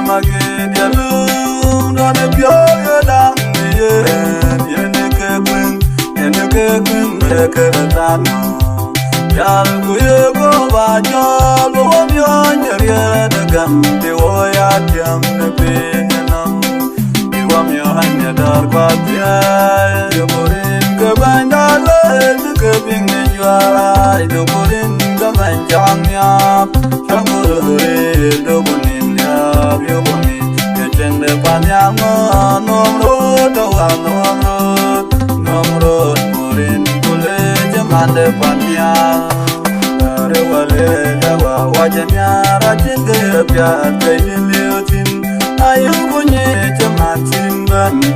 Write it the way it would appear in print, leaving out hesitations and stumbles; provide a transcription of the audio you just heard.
magedialum don pyo dang ye ne ke kwin me ke tan yal ku ye go ba jol bo myo nyere de gam de wo ya tiam ne pe nam bi wo myo anya dar kwa pya yo borin ke ban da le ke ping ne jwa do borin ga ban jam ya chang bo re do bonin ya yo bonin ke chen de pan ya nom ro do wa nom ro borin kule jaman de pan ya re wale jawa wajanya rajin ge pya ke liotin ayu bunye jaman tin ban